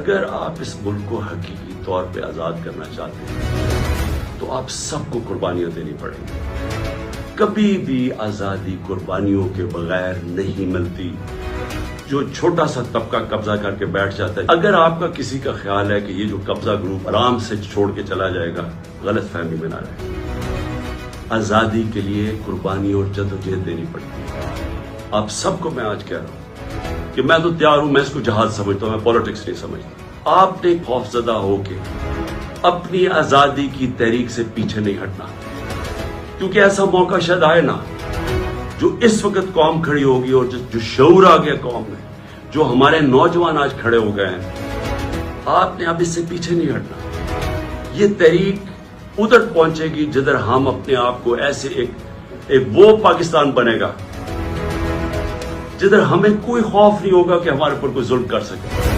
اگر آپ اس ملک کو حقیقی طور پہ آزاد کرنا چاہتے ہیں تو آپ سب کو قربانیاں دینی پڑیں گی. کبھی بھی آزادی قربانیوں کے بغیر نہیں ملتی. جو چھوٹا سا طبقہ قبضہ کر کے بیٹھ جاتا ہے، اگر آپ کا کسی کا خیال ہے کہ یہ جو قبضہ گروپ آرام سے چھوڑ کے چلا جائے گا، غلط فہمی میں نہ رہے. آزادی کے لیے قربانی اور جدوجہد دینی پڑتی ہے. آپ سب کو میں آج کہہ رہا ہوں کہ میں تو تیار ہوں، میں اس کو جہاد سمجھتا ہوں، میں پالیٹکس نہیں سمجھتا. آپ نے خوفزدہ ہو کے اپنی آزادی کی تحریک سے پیچھے نہیں ہٹنا، کیونکہ ایسا موقع شاید آئے نا. جو اس وقت قوم کھڑی ہوگی اور جو شعور آ گیا قوم میں، جو ہمارے نوجوان آج کھڑے ہو گئے ہیں، آپ نے اب اس سے پیچھے نہیں ہٹنا. یہ تحریک ادھر پہنچے گی جدھر ہم اپنے آپ کو ایسے ایک وہ پاکستان بنے گا جدھر ہمیں کوئی خوف نہیں ہوگا کہ ہمارے اوپر کوئی ظلم کر سکے.